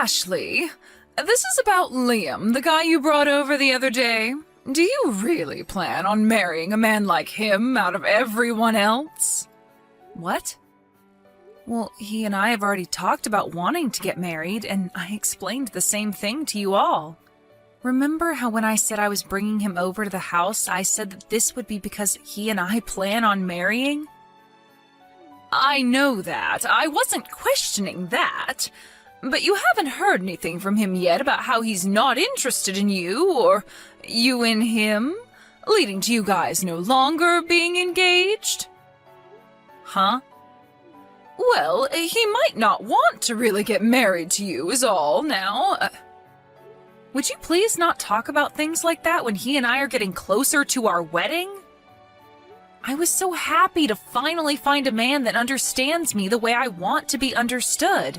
Ashley, this is about Liam, the guy you brought over the other day. Do you really plan on marrying a man like him out of everyone else? What? Well, he and I have already talked about wanting to get married, and I explained the same thing to you all. Remember how when I said I was bringing him over to the house, I said that this would be because he and I plan on marrying? I know that. I wasn't questioning that. But you haven't heard anything from him yet about how he's not interested in you, or you in him, leading to you guys no longer being engaged? Huh? Well, he might not want to really get married to you is all now. Would you please not talk about things like that when he and I are getting closer to our wedding? I was so happy to finally find a man that understands me the way I want to be understood.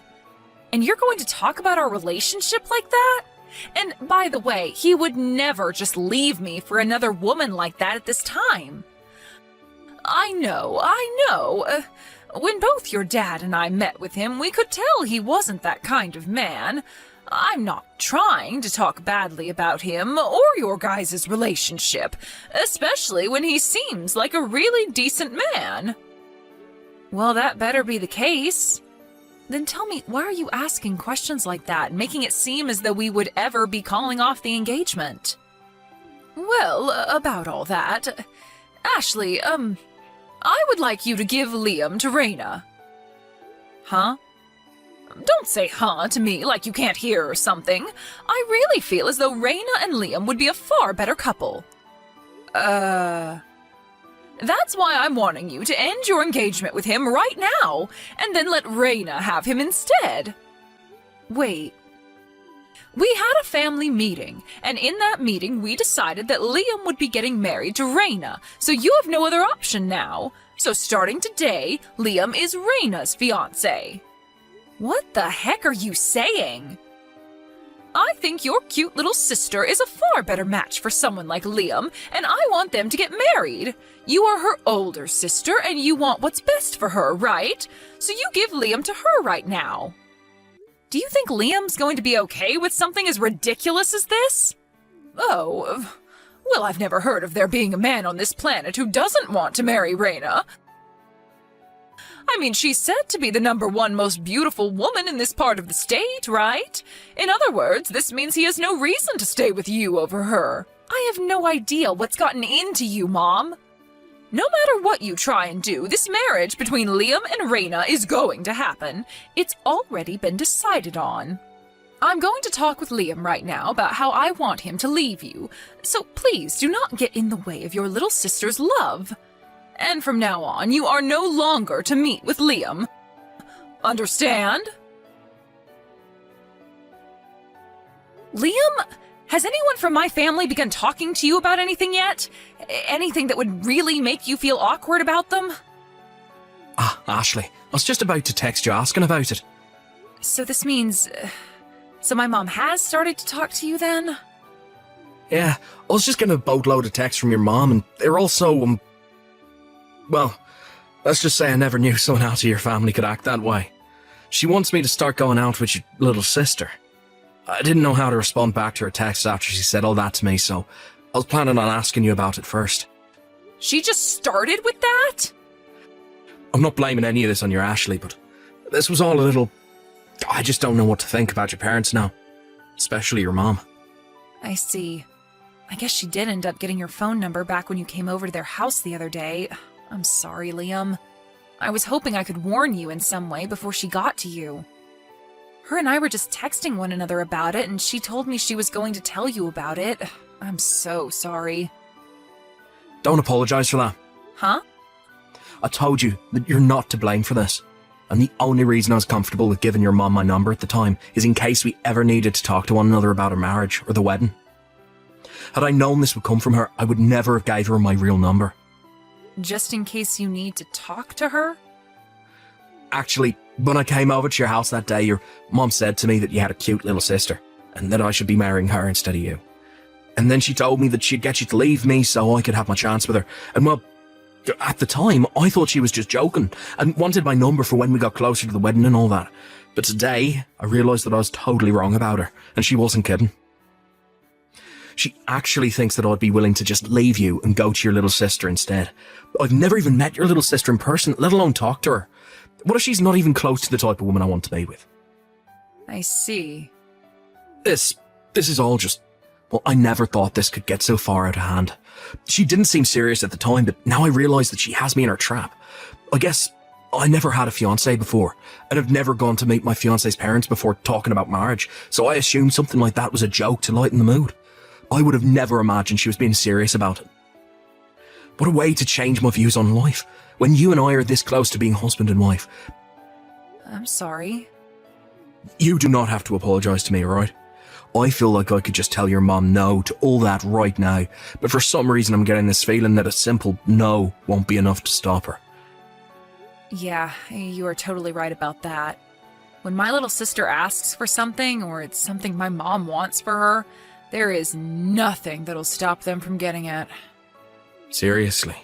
And you're going to talk about our relationship like that? And by the way, he would never just leave me for another woman like that at this time. I know. When both your dad and I met with him, we could tell he wasn't that kind of man. I'm not trying to talk badly about him or your guys' relationship, especially when he seems like a really decent man. Well, that better be the case. Then tell me, why are you asking questions like that, making it seem as though we would ever be calling off the engagement? Well, about all that, Ashley, I would like you to give Liam to Raina. Huh? Don't say huh to me like you can't hear or something. I really feel as though Raina and Liam would be a far better couple. That's why I'm wanting you to end your engagement with him right now, and then let Raina have him instead. Wait. We had a family meeting, and in that meeting we decided that Liam would be getting married to Raina, so you have no other option now. So starting today, Liam is Raina's fiancé. What the heck are you saying? I think your cute little sister is a far better match for someone like Liam, and I want them to get married. You are her older sister, and you want what's best for her, right? So you give Liam to her right now. Do you think Liam's going to be okay with something as ridiculous as this? Oh, well, I've never heard of there being a man on this planet who doesn't want to marry Raina. I mean, she's said to be the #1 most beautiful woman in this part of the state, right? In other words, this means he has no reason to stay with you over her. I have no idea what's gotten into you, Mom. No matter what you try and do, this marriage between Liam and Raina is going to happen. It's already been decided on. I'm going to talk with Liam right now about how I want him to leave you, so please do not get in the way of your little sister's love. And from now on, you are no longer to meet with Liam. Understand? Liam, has anyone from my family begun talking to you about anything yet? Anything that would really make you feel awkward about them? Ashley, I was just about to text you asking about it. So this means... So my mom has started to talk to you then? Yeah, I was just getting a boatload of texts from your mom, and they're all so, well, let's just say I never knew someone out of your family could act that way. She wants me to start going out with your little sister. I didn't know how to respond back to her text after she said all that to me, so I was planning on asking you about it first. She just started with that? I'm not blaming any of this on your Ashley, but this was all a little... I just don't know what to think about your parents now. Especially your mom. I see. I guess she did end up getting your phone number back when you came over to their house the other day. I'm sorry, Liam. I was hoping I could warn you in some way before she got to you. Her and I were just texting one another about it, and she told me she was going to tell you about it. I'm so sorry. Don't apologize for that. Huh? I told you that you're not to blame for this. And the only reason I was comfortable with giving your mom my number at the time is in case we ever needed to talk to one another about our marriage or the wedding. Had I known this would come from her, I would never have gave her my real number. Just in case you need to talk to her? Actually, when I came over to your house that day, your mom said to me that you had a cute little sister, and that I should be marrying her instead of you. And then she told me that she'd get you to leave me so I could have my chance with her. And well, at the time, I thought she was just joking, and wanted my number for when we got closer to the wedding and all that. But today, I realised that I was totally wrong about her, and she wasn't kidding. She actually thinks that I'd be willing to just leave you and go to your little sister instead. I've never even met your little sister in person, let alone talk to her. What if she's not even close to the type of woman I want to be with? I see. This is all just... Well, I never thought this could get so far out of hand. She didn't seem serious at the time, but now I realise that she has me in her trap. I guess I never had a fiancé before, and I've never gone to meet my fiancé's parents before talking about marriage, so I assumed something like that was a joke to lighten the mood. I would have never imagined she was being serious about it. What a way to change my views on life, when you and I are this close to being husband and wife. I'm sorry. You do not have to apologise to me, alright? I feel like I could just tell your mom no to all that right now, but for some reason I'm getting this feeling that a simple no won't be enough to stop her. Yeah, you are totally right about that. When my little sister asks for something, or it's something my mom wants for her, there is nothing that'll stop them from getting it. Seriously?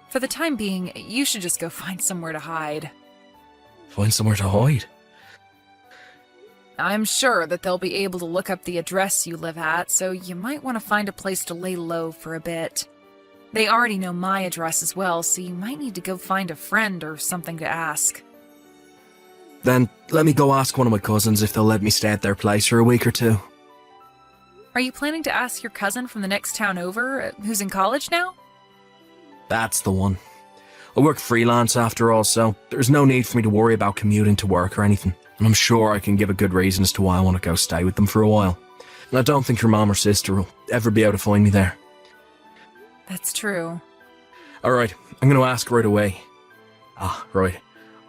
For the time being, you should just go find somewhere to hide. Find somewhere to hide? I'm sure that they'll be able to look up the address you live at, so you might want to find a place to lay low for a bit. They already know my address as well, so you might need to go find a friend or something to ask. Then let me go ask one of my cousins if they'll let me stay at their place for a week or two. Are you planning to ask your cousin from the next town over, who's in college now? That's the one. I work freelance after all, so there's no need for me to worry about commuting to work or anything. And I'm sure I can give a good reason as to why I want to go stay with them for a while. And I don't think your mom or sister will ever be able to find me there. That's true. Alright, I'm going to ask right away. Right.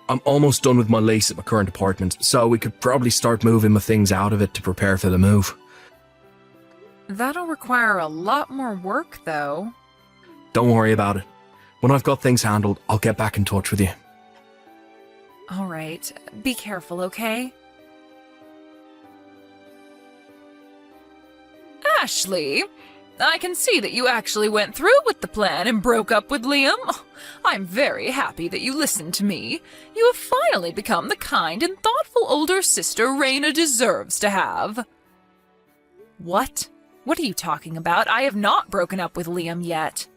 I'm almost done with my lease at my current apartment, so we could probably start moving my things out of it to prepare for the move. That'll require a lot more work, though. Don't worry about it. When I've got things handled, I'll get back in touch with you. All right. Be careful, okay? Ashley, I can see that you actually went through with the plan and broke up with Liam. I'm very happy that you listened to me. You have finally become the kind and thoughtful older sister Raina deserves to have. What? What are you talking about? I have not broken up with Liam yet.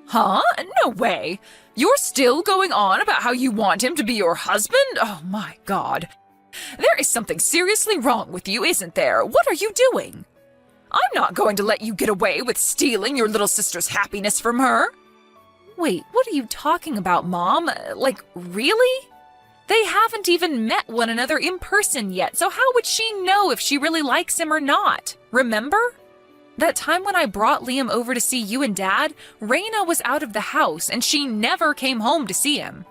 Huh? No way. You're still going on about how you want him to be your husband? Oh my God. There is something seriously wrong with you, isn't there? What are you doing? I'm not going to let you get away with stealing your little sister's happiness from her. Wait, what are you talking about, Mom? Like, really? They haven't even met one another in person yet, so how would she know if she really likes him or not? Remember? That time when I brought Liam over to see you and Dad, Raina was out of the house and she never came home to see him.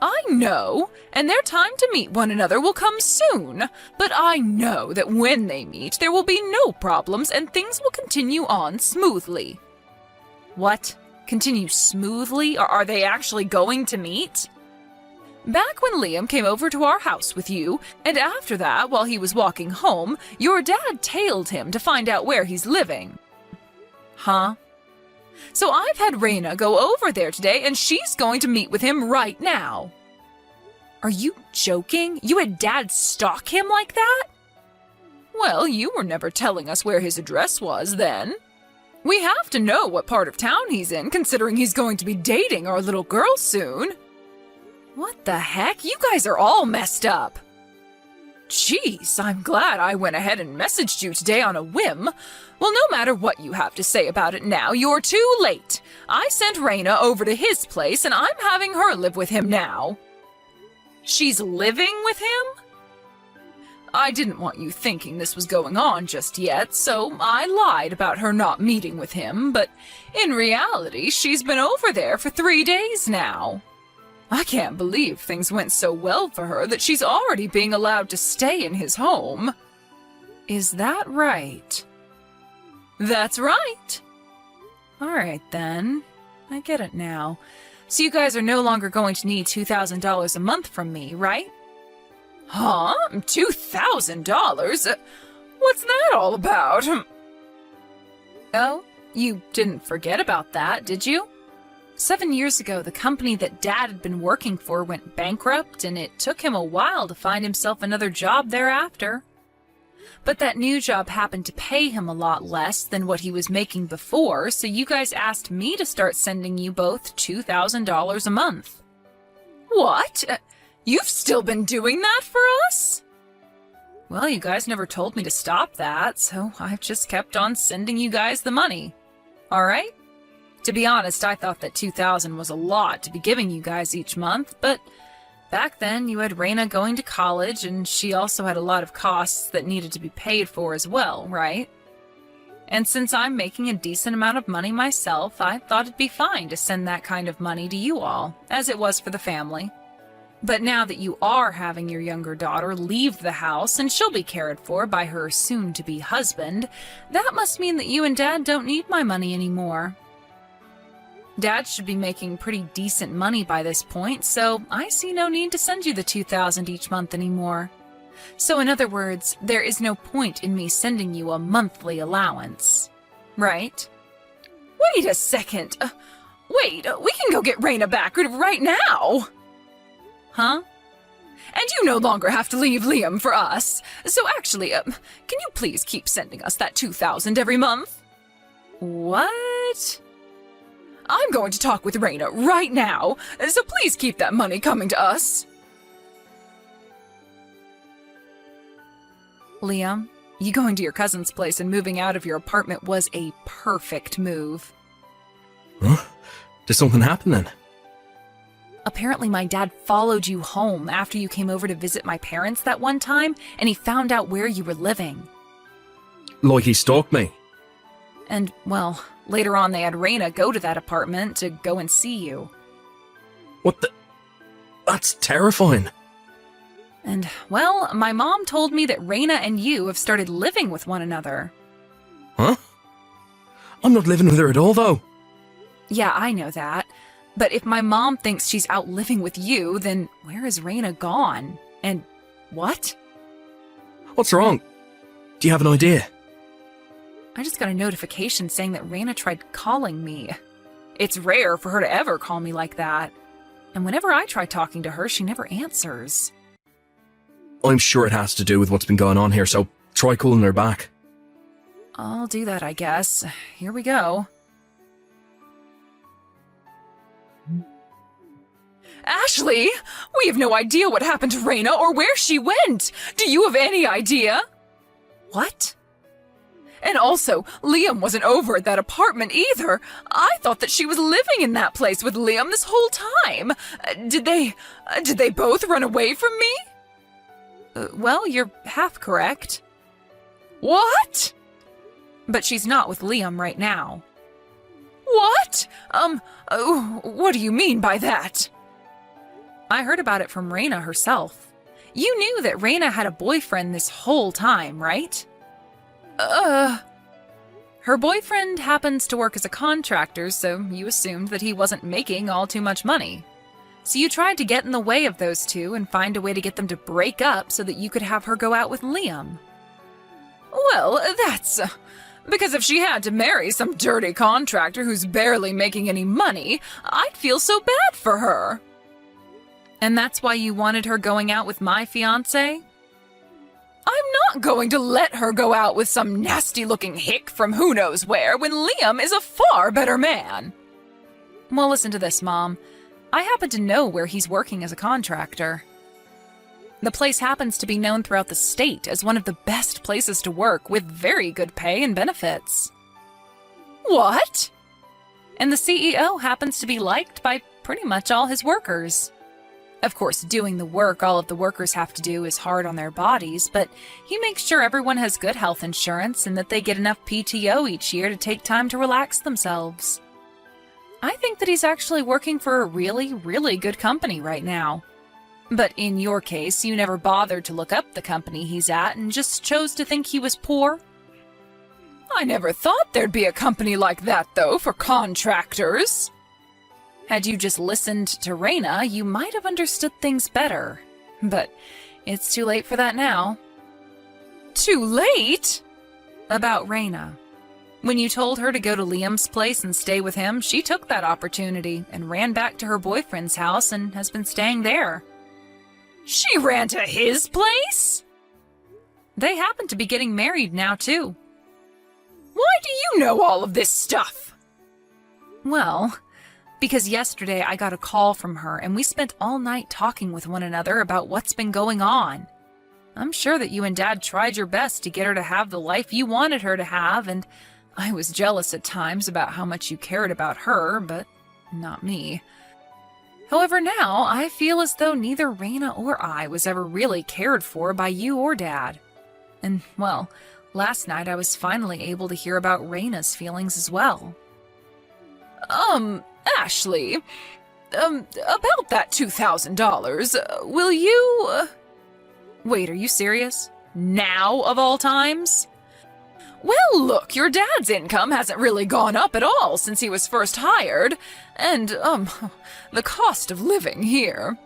I know, and their time to meet one another will come soon, but I know that when they meet, there will be no problems and things will continue on smoothly. What? Continue smoothly? Or are they actually going to meet? Back when Liam came over to our house with you, and after that, while he was walking home, your dad tailed him to find out where he's living. Huh? So I've had Raina go over there today, and she's going to meet with him right now. Are you joking? You had Dad stalk him like that? Well, you were never telling us where his address was then. We have to know what part of town he's in, considering he's going to be dating our little girl soon. What the heck? You guys are all messed up. Jeez, I'm glad I went ahead and messaged you today on a whim. Well, no matter what you have to say about it now, you're too late. I sent Raina over to his place, and I'm having her live with him now. She's living with him? I didn't want you thinking this was going on just yet, so I lied about her not meeting with him, but in reality, she's been over there for 3 days now. I can't believe things went so well for her that she's already being allowed to stay in his home. Is that right? That's right. All right, then. I get it now. So you guys are no longer going to need $2,000 a month from me, right? Huh? $2,000? What's that all about? Oh, you didn't forget about that, did you? 7 years ago, the company that Dad had been working for went bankrupt, and it took him a while to find himself another job thereafter. But that new job happened to pay him a lot less than what he was making before, so you guys asked me to start sending you both $2,000 a month. What? You've still been doing that for us? Well, you guys never told me to stop that, so I've just kept on sending you guys the money. All right? To be honest, I thought that $2,000 was a lot to be giving you guys each month, but back then you had Raina going to college, and she also had a lot of costs that needed to be paid for as well, right? And since I'm making a decent amount of money myself, I thought it'd be fine to send that kind of money to you all, as it was for the family. But now that you are having your younger daughter leave the house and she'll be cared for by her soon-to-be husband, that must mean that you and Dad don't need my money anymore. Dad should be making pretty decent money by this point, so I see no need to send you the $2,000 each month anymore. So in other words, there is no point in me sending you a monthly allowance. Right? Wait a second. We can go get Raina back right now. Huh? And you no longer have to leave Liam for us. So actually, can you please keep sending us that $2,000 every month? What? I'm going to talk with Raina right now, so please keep that money coming to us. Liam, you going to your cousin's place and moving out of your apartment was a perfect move. Huh? Did something happen then? Apparently my dad followed you home after you came over to visit my parents that one time, and he found out where you were living. Like he stalked me? And, well, later on they had Raina go to that apartment to go and see you. What the... That's terrifying. And, well, my mom told me that Raina and you have started living with one another. Huh? I'm not living with her at all, though. Yeah, I know that. But if my mom thinks she's out living with you, then where is Raina gone? And what? What's wrong? Do you have an idea? I just got a notification saying that Raina tried calling me. It's rare for her to ever call me like that. And whenever I try talking to her, she never answers. I'm sure it has to do with what's been going on here, so try calling her back. I'll do that, I guess. Here we go. Ashley, we have no idea what happened to Raina or where she went. Do you have any idea? What? And also, Liam wasn't over at that apartment either. I thought that she was living in that place with Liam this whole time. Did they both run away from me? Well, you're half correct. What? But she's not with Liam right now. What? What do you mean by that? I heard about it from Raina herself. You knew that Raina had a boyfriend this whole time, right? Her boyfriend happens to work as a contractor, so you assumed that he wasn't making all too much money. So you tried to get in the way of those two and find a way to get them to break up so that you could have her go out with Liam. Well, that's... because if she had to marry some dirty contractor who's barely making any money, I'd feel so bad for her. And that's why you wanted her going out with my fiancé? I'm not going to let her go out with some nasty-looking hick from who knows where when Liam is a far better man. Well, listen to this, Mom. I happen to know where he's working as a contractor. The place happens to be known throughout the state as one of the best places to work with very good pay and benefits. What? And the CEO happens to be liked by pretty much all his workers. Of course, doing the work all of the workers have to do is hard on their bodies, but he makes sure everyone has good health insurance and that they get enough PTO each year to take time to relax themselves. I think that he's actually working for a really, really good company right now. But in your case, you never bothered to look up the company he's at and just chose to think he was poor. I never thought there'd be a company like that, though, for contractors. Had you just listened to Raina, you might have understood things better. But it's too late for that now. Too late? About Raina. When you told her to go to Liam's place and stay with him, she took that opportunity and ran back to her boyfriend's house and has been staying there. She ran to his place? They happen to be getting married now, too. Why do you know all of this stuff? Well, because yesterday I got a call from her and we spent all night talking with one another about what's been going on. I'm sure that you and Dad tried your best to get her to have the life you wanted her to have, and I was jealous at times about how much you cared about her, but not me. However, now I feel as though neither Raina or I was ever really cared for by you or Dad. And, well, last night I was finally able to hear about Raina's feelings as well. Ashley, about that $2,000, will you... Wait, are you serious? Now of all times? Well, look, your dad's income hasn't really gone up at all since he was first hired, and, the cost of living here.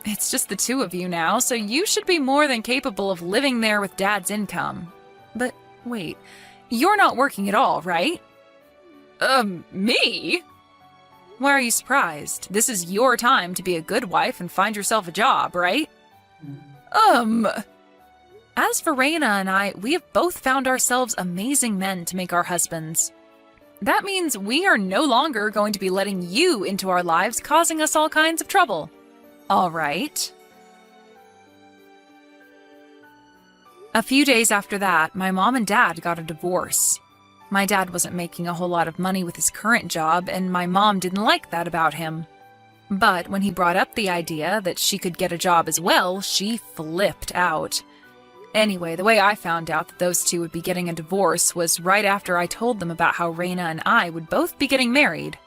It's just the two of you now, so you should be more than capable of living there with Dad's income. But wait, you're not working at all, right? Me? Why are you surprised? This is your time to be a good wife and find yourself a job, right? As for Raina and I, we have both found ourselves amazing men to make our husbands. That means we are no longer going to be letting you into our lives, causing us all kinds of trouble. All right? A few days after that, my mom and Dad got a divorce. My dad wasn't making a whole lot of money with his current job, and my mom didn't like that about him. But when he brought up the idea that she could get a job as well, she flipped out. Anyway, the way I found out that those two would be getting a divorce was right after I told them about how Raina and I would both be getting married.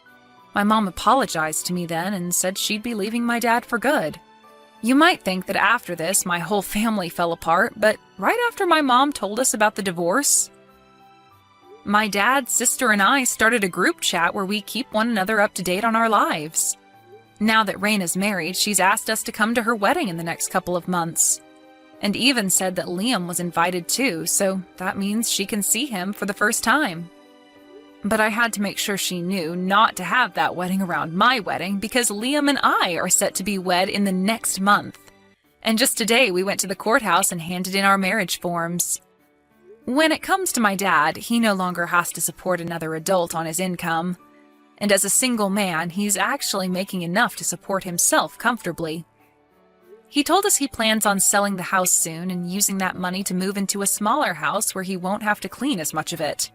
My mom apologized to me then and said she'd be leaving my dad for good. You might think that after this, my whole family fell apart, but right after my mom told us about the divorce, my dad, sister, and I started a group chat where we keep one another up to date on our lives. Now that Raina's married, she's asked us to come to her wedding in the next couple of months. And even said that Liam was invited too, so that means she can see him for the first time. But I had to make sure she knew not to have that wedding around my wedding because Liam and I are set to be wed in the next month. And just today we went to the courthouse and handed in our marriage forms. When it comes to my dad, he no longer has to support another adult on his income. And as a single man, he's actually making enough to support himself comfortably. He told us he plans on selling the house soon and using that money to move into a smaller house where he won't have to clean as much of it.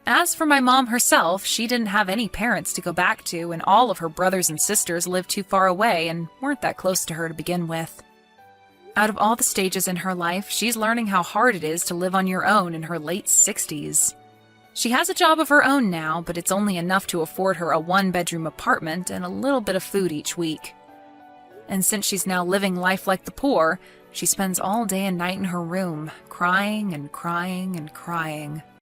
As for my mom herself, she didn't have any parents to go back to, and all of her brothers and sisters lived too far away and weren't that close to her to begin with. Out of all the stages in her life, she's learning how hard it is to live on your own in her late 60s. She has a job of her own now, but it's only enough to afford her a one-bedroom apartment and a little bit of food each week. And since she's now living life like the poor, she spends all day and night in her room, crying and crying and crying.